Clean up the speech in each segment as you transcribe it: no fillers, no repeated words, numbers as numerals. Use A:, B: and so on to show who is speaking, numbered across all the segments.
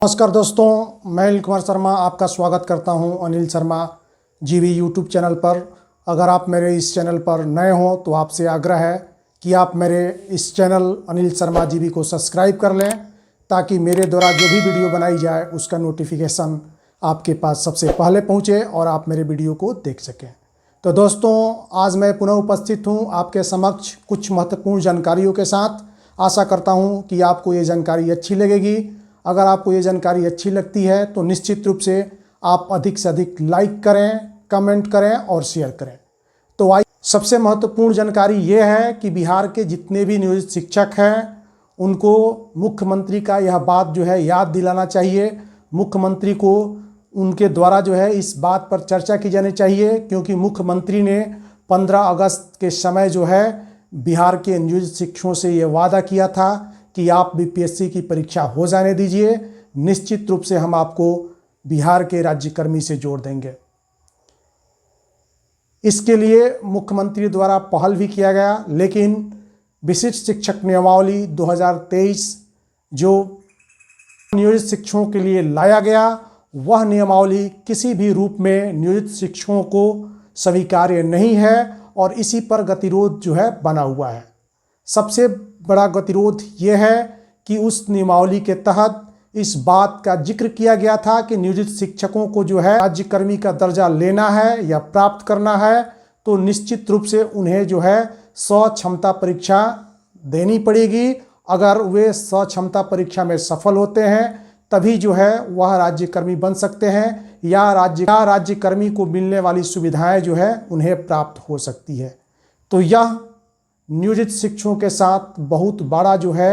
A: नमस्कार दोस्तों, मैं अनिल कुमार शर्मा आपका स्वागत करता हूं अनिल शर्मा जीवी यूट्यूब चैनल पर। अगर आप मेरे इस चैनल पर नए हों तो आपसे आग्रह है कि आप मेरे इस चैनल अनिल शर्मा जीवी को सब्सक्राइब कर लें ताकि मेरे द्वारा जो भी वीडियो बनाई जाए उसका नोटिफिकेशन आपके पास सबसे पहले पहुंचे और आप मेरे वीडियो को देख सकें। तो दोस्तों, आज मैं पुनः उपस्थित हूँ आपके समक्ष कुछ महत्वपूर्ण जानकारियों के साथ। आशा करता हूँ कि आपको ये जानकारी अच्छी लगेगी। अगर आपको ये जानकारी अच्छी लगती है तो निश्चित रूप से आप अधिक से अधिक लाइक करें, कमेंट करें और शेयर करें। तो आइए, सबसे महत्वपूर्ण जानकारी ये है कि बिहार के जितने भी नियोजित शिक्षक हैं उनको मुख्यमंत्री का यह बात जो है याद दिलाना चाहिए। मुख्यमंत्री को उनके द्वारा जो है इस बात पर चर्चा की जानी चाहिए, क्योंकि मुख्यमंत्री ने 15 अगस्त के समय जो है बिहार के नियोजित शिक्षकों से ये वादा किया था कि आप बीपीएससी की परीक्षा हो जाने दीजिए, निश्चित रूप से हम आपको बिहार के राज्यकर्मी से जोड़ देंगे। इसके लिए मुख्यमंत्री द्वारा पहल भी किया गया, लेकिन विशिष्ट शिक्षक नियमावली 2023 जो नियोजित शिक्षकों के लिए लाया गया, वह नियमावली किसी भी रूप में नियोजित शिक्षकों को स्वीकार्य नहीं है और इसी पर गतिरोध जो है बना हुआ है। सबसे बड़ा गतिरोध ये है कि उस नियमावली के तहत इस बात का जिक्र किया गया था कि नियोजित शिक्षकों को जो है राज्यकर्मी का दर्जा लेना है या प्राप्त करना है तो निश्चित रूप से उन्हें जो है स्वक्षमता परीक्षा देनी पड़ेगी। अगर वे स्वक्षमता परीक्षा में सफल होते हैं तभी जो है वह राज्यकर्मी बन सकते हैं या राज्यकर्मी को मिलने वाली सुविधाएं जो है उन्हें प्राप्त हो सकती है। तो यह नियोजित शिक्षकों के साथ बहुत बड़ा जो है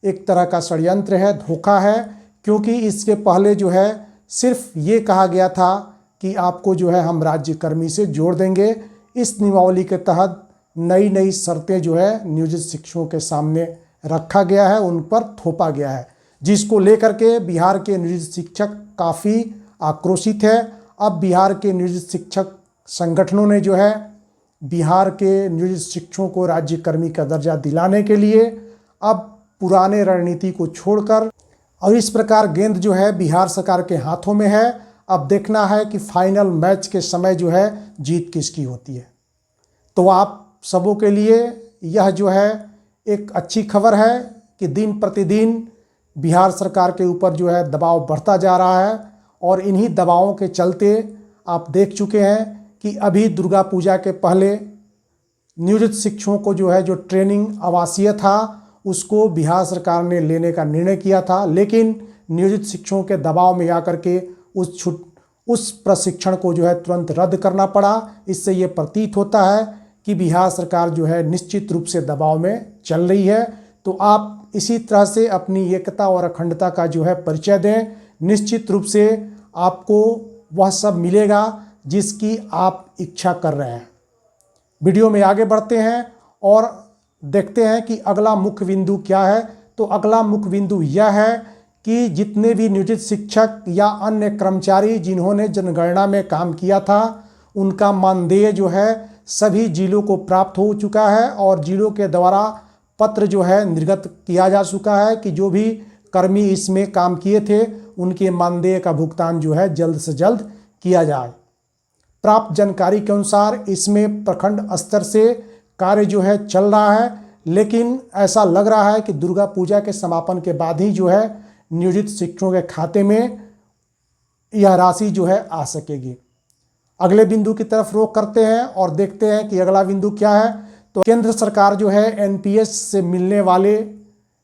A: एक तरह का षड्यंत्र है, धोखा है, क्योंकि इसके पहले जो है सिर्फ ये कहा गया था कि आपको जो है हम राज्यकर्मी से जोड़ देंगे। इस नियमावली के तहत नई नई शर्तें जो है नियोजित शिक्षकों के सामने रखा गया है, उन पर थोपा गया है, जिसको लेकर के बिहार के नियोजित शिक्षक काफ़ी आक्रोशित है। अब बिहार के नियोजित शिक्षक संगठनों ने जो है बिहार के नियोजित शिक्षकों को राज्यकर्मी का दर्जा दिलाने के लिए अब पुराने रणनीति को छोड़कर और इस प्रकार गेंद जो है बिहार सरकार के हाथों में है। अब देखना है कि फाइनल मैच के समय जो है जीत किसकी होती है। तो आप सबों के लिए यह जो है एक अच्छी खबर है कि दिन प्रतिदिन बिहार सरकार के ऊपर जो है दबाव बढ़ता जा रहा है और इन्हीं दबावों के चलते आप देख चुके हैं कि अभी दुर्गा पूजा के पहले नियोजित शिक्षकों को जो है जो ट्रेनिंग आवासीय था उसको बिहार सरकार ने लेने का निर्णय किया था, लेकिन नियोजित शिक्षकों के दबाव में आकर के उस प्रशिक्षण को जो है तुरंत रद्द करना पड़ा। इससे ये प्रतीत होता है कि बिहार सरकार जो है निश्चित रूप से दबाव में चल रही है। तो आप इसी तरह से अपनी एकता और अखंडता का जो है परिचय दें। निश्चित रूप से आपको वह सब मिलेगा जिसकी आप इच्छा कर रहे हैं। वीडियो में आगे बढ़ते हैं और देखते हैं कि अगला मुख्य बिंदु क्या है। तो अगला मुख्य बिंदु यह है कि जितने भी नियोजित शिक्षक या अन्य कर्मचारी जिन्होंने जनगणना में काम किया था उनका मानदेय जो है सभी जिलों को प्राप्त हो चुका है और जिलों के द्वारा पत्र जो है निर्गत किया जा चुका है कि जो भी कर्मी इसमें काम किए थे उनके मानदेय का भुगतान जो है जल्द से जल्द किया जाए। प्राप्त जानकारी के अनुसार इसमें प्रखंड स्तर से कार्य जो है चल रहा है, लेकिन ऐसा लग रहा है कि दुर्गा पूजा के समापन के बाद ही जो है नियोजित शिक्षकों के खाते में यह राशि जो है आ सकेगी। अगले बिंदु की तरफ रुख करते हैं और देखते हैं कि अगला बिंदु क्या है। तो केंद्र सरकार जो है एनपीएस से मिलने वाले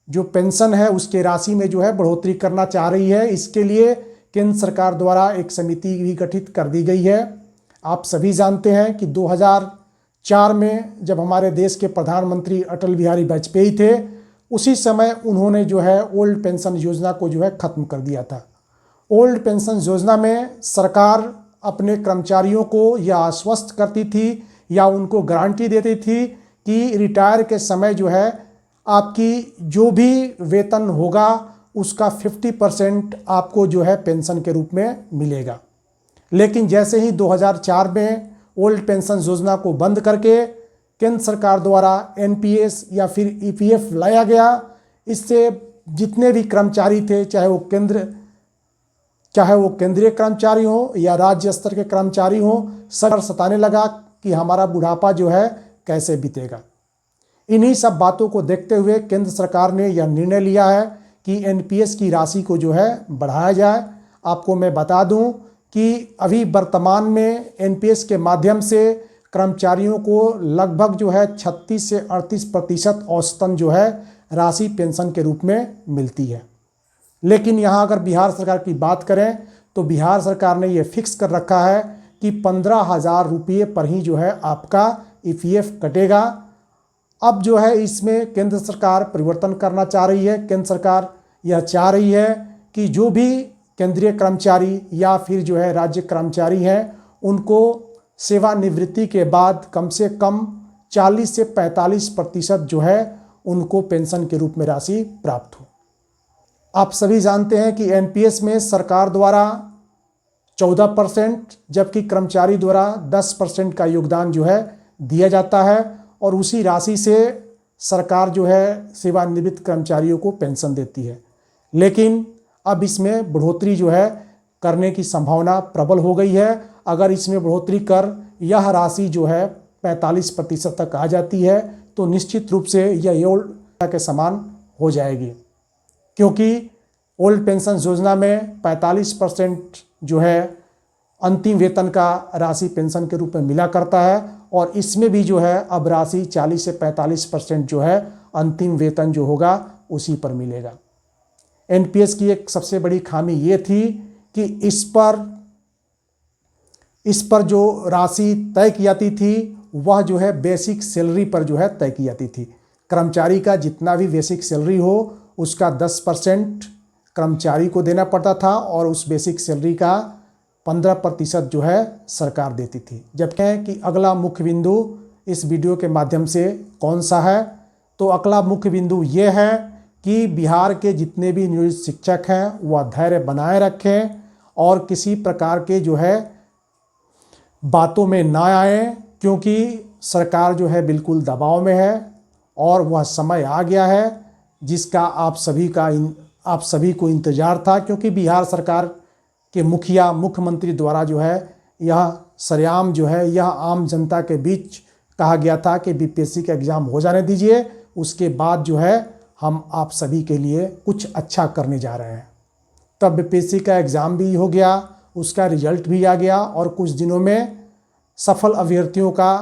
A: जो पेंशन है उसके राशि में जो है बढ़ोतरी करना चाह रही है। इसके लिए केंद्र सरकार द्वारा एक समिति भी गठित कर दी गई है। आप सभी जानते हैं कि 2004 में जब हमारे देश के प्रधानमंत्री अटल बिहारी वाजपेयी थे उसी समय उन्होंने जो है ओल्ड पेंशन योजना को जो है ख़त्म कर दिया था। ओल्ड पेंशन योजना में सरकार अपने कर्मचारियों को यह आश्वस्त करती थी या उनको गारंटी देती थी कि रिटायर के समय जो है आपकी जो भी वेतन होगा उसका 50% आपको जो है पेंशन के रूप में मिलेगा। लेकिन जैसे ही 2004 में ओल्ड पेंशन योजना को बंद करके केंद्र सरकार द्वारा एनपीएस या फिर ईपीएफ लाया गया, इससे जितने भी कर्मचारी थे, चाहे वो केंद्रीय कर्मचारी हो या राज्य स्तर के कर्मचारी हो, सब सताने लगा कि हमारा बुढ़ापा जो है कैसे बीतेगा। इन्हीं सब बातों को देखते हुए केंद्र सरकार ने यह निर्णय लिया है कि एनपीएस की राशि को जो है बढ़ाया जाए। आपको मैं बता दूं कि अभी वर्तमान में एनपीएस के माध्यम से कर्मचारियों को लगभग जो है 36 से 38% औसतन जो है राशि पेंशन के रूप में मिलती है। लेकिन यहाँ अगर बिहार सरकार की बात करें तो बिहार सरकार ने ये फिक्स कर रखा है कि 15,000 रुपये पर ही जो है आपका ईपीएफ कटेगा। अब जो है इसमें केंद्र सरकार परिवर्तन करना चाह रही है। केंद्र सरकार यह चाह रही है कि जो भी केंद्रीय कर्मचारी या फिर जो है राज्य कर्मचारी हैं, उनको सेवानिवृत्ति के बाद कम से कम 40 से 45% जो है उनको पेंशन के रूप में राशि प्राप्त हो। आप सभी जानते हैं कि एनपीएस में सरकार द्वारा 14% जबकि कर्मचारी द्वारा 10% का योगदान जो है दिया जाता है और उसी राशि से सरकार जो है सेवानिवृत्त कर्मचारियों को पेंशन देती है। लेकिन अब इसमें बढ़ोतरी जो है करने की संभावना प्रबल हो गई है। अगर इसमें बढ़ोतरी कर यह राशि जो है 45% तक आ जाती है तो निश्चित रूप से यह ओल्ड के समान हो जाएगी, क्योंकि ओल्ड पेंशन योजना में 45% जो है अंतिम वेतन का राशि पेंशन के रूप में मिला करता है और इसमें भी जो है अब राशि 40 से 45% जो है अंतिम वेतन जो होगा उसी पर मिलेगा। एनपीएस की एक सबसे बड़ी खामी ये थी कि इस पर जो राशि तय की जाती थी वह जो है बेसिक सैलरी पर जो है तय की जाती थी। कर्मचारी का जितना भी बेसिक सैलरी हो उसका 10% कर्मचारी को देना पड़ता था और उस बेसिक सैलरी का 15% जो है सरकार देती थी। जबकि कि अगला मुख्य बिंदु इस वीडियो के माध्यम से कौन सा है, तो अगला मुख्य बिंदु ये है कि बिहार के जितने भी नियोजित शिक्षक हैं वह धैर्य बनाए रखें और किसी प्रकार के जो है बातों में ना आए, क्योंकि सरकार जो है बिल्कुल दबाव में है और वह समय आ गया है जिसका आप सभी को इंतज़ार था। क्योंकि बिहार सरकार के मुख्यमंत्री द्वारा जो है यह सरेआम जो है यह आम जनता के बीच कहा गया था कि बीपीएससी का एग्ज़ाम हो जाने दीजिए, उसके बाद जो है हम आप सभी के लिए कुछ अच्छा करने जा रहे हैं। तब बीपीएससी का एग्ज़ाम भी हो गया, उसका रिजल्ट भी आ गया और कुछ दिनों में सफल अभ्यर्थियों का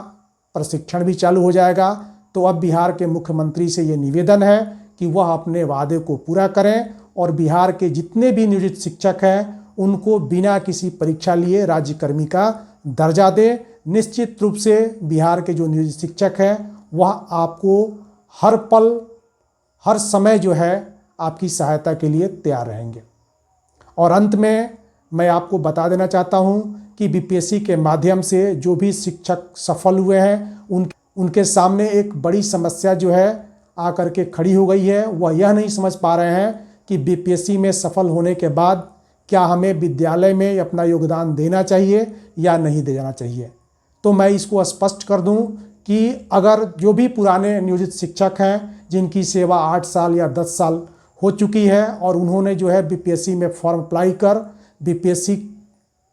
A: प्रशिक्षण भी चालू हो जाएगा। तो अब बिहार के मुख्यमंत्री से ये निवेदन है कि वह अपने वादे को पूरा करें और बिहार के जितने भी नियोजित शिक्षक हैं उनको बिना किसी परीक्षा लिए राज्यकर्मी का दर्जा दें। निश्चित रूप से बिहार के जो नियोजित शिक्षक हैं वह आपको हर पल हर समय जो है आपकी सहायता के लिए तैयार रहेंगे। और अंत में मैं आपको बता देना चाहता हूं कि बीपीएससी के माध्यम से जो भी शिक्षक सफल हुए हैं उनके सामने एक बड़ी समस्या जो है आकर के खड़ी हो गई है। वह यह नहीं समझ पा रहे हैं कि बीपीएससी में सफल होने के बाद क्या हमें विद्यालय में अपना योगदान देना चाहिए या नहीं देना चाहिए। तो मैं इसको स्पष्ट कर दूं कि अगर जो भी पुराने नियोजित शिक्षक हैं जिनकी सेवा 8 साल या 10 साल हो चुकी है और उन्होंने जो है बीपीएससी में फॉर्म अप्लाई कर बीपीएससी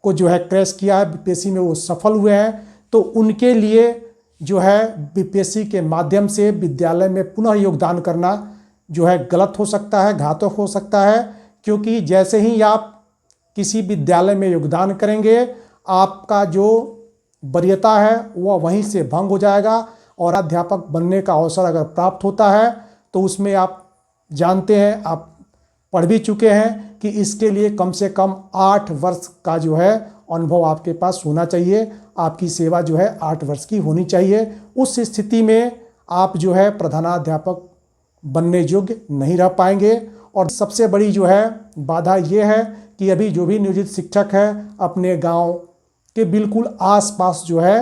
A: को जो है क्रैश किया है, बीपीएससी में वो सफल हुए हैं, तो उनके लिए जो है बीपीएससी के माध्यम से विद्यालय में पुनः योगदान करना जो है गलत हो सकता है, घातक हो सकता है। क्योंकि जैसे ही आप किसी विद्यालय में योगदान करेंगे आपका जो वरीयता है वह वहीं से भंग हो जाएगा और अध्यापक बनने का अवसर अगर प्राप्त होता है तो उसमें आप जानते हैं, आप पढ़ भी चुके हैं कि इसके लिए कम से कम 8 वर्ष का जो है अनुभव आपके पास होना चाहिए। आपकी सेवा जो है 8 वर्ष की होनी चाहिए। उस स्थिति में आप जो है प्रधानाध्यापक बनने योग्य नहीं रह पाएंगे। और सबसे बड़ी जो है बाधा ये है कि अभी जो भी नियोजित शिक्षक है अपने गांव के बिल्कुल आसपास जो है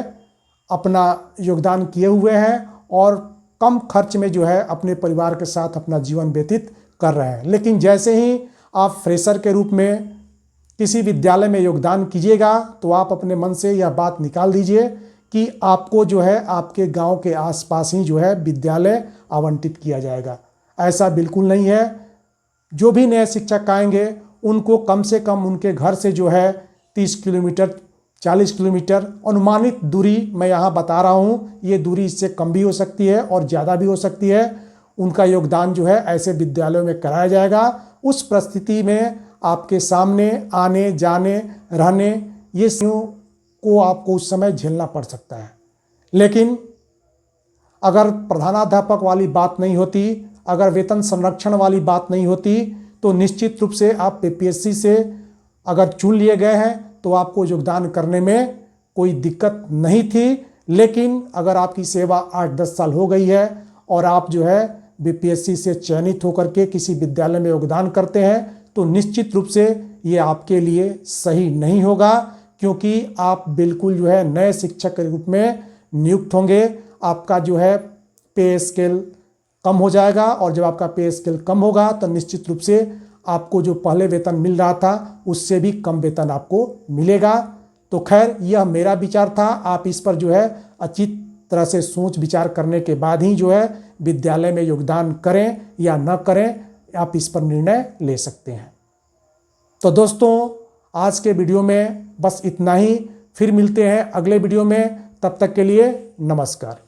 A: अपना योगदान किए हुए हैं और कम खर्च में जो है अपने परिवार के साथ अपना जीवन व्यतीत कर रहे हैं। लेकिन जैसे ही आप फ्रेशर के रूप में किसी विद्यालय में योगदान कीजिएगा तो आप अपने मन से यह बात निकाल दीजिए कि आपको जो है आपके गांव के आसपास ही जो है विद्यालय आवंटित किया जाएगा। ऐसा बिल्कुल नहीं है। जो भी नए शिक्षक आएंगे उनको कम से कम उनके घर से जो है 30 किलोमीटर 40 किलोमीटर अनुमानित दूरी मैं यहाँ बता रहा हूँ, ये दूरी इससे कम भी हो सकती है और ज़्यादा भी हो सकती है, उनका योगदान जो है ऐसे विद्यालयों में कराया जाएगा। उस परिस्थिति में आपके सामने आने जाने रहने ये को आपको उस समय झेलना पड़ सकता है। लेकिन अगर प्रधानाध्यापक वाली बात नहीं होती, अगर वेतन संरक्षण वाली बात नहीं होती, तो निश्चित रूप से आप पीपीएससी से अगर चुन लिए गए हैं तो आपको योगदान करने में कोई दिक्कत नहीं थी। लेकिन अगर आपकी सेवा 8-10 साल हो गई है और आप जो है बीपीएससी से चयनित होकर के किसी विद्यालय में योगदान करते हैं तो निश्चित रूप से ये आपके लिए सही नहीं होगा, क्योंकि आप बिल्कुल जो है नए शिक्षक के रूप में नियुक्त होंगे। आपका जो है पे स्केल कम हो जाएगा और जब आपका पे स्केल कम होगा तो निश्चित रूप से आपको जो पहले वेतन मिल रहा था उससे भी कम वेतन आपको मिलेगा। तो खैर यह मेरा विचार था, आप इस पर जो है अच्छी तरह से सोच विचार करने के बाद ही जो है विद्यालय में योगदान करें या न करें, आप इस पर निर्णय ले सकते हैं। तो दोस्तों आज के वीडियो में बस इतना ही, फिर मिलते हैं अगले वीडियो में, तब तक के लिए नमस्कार।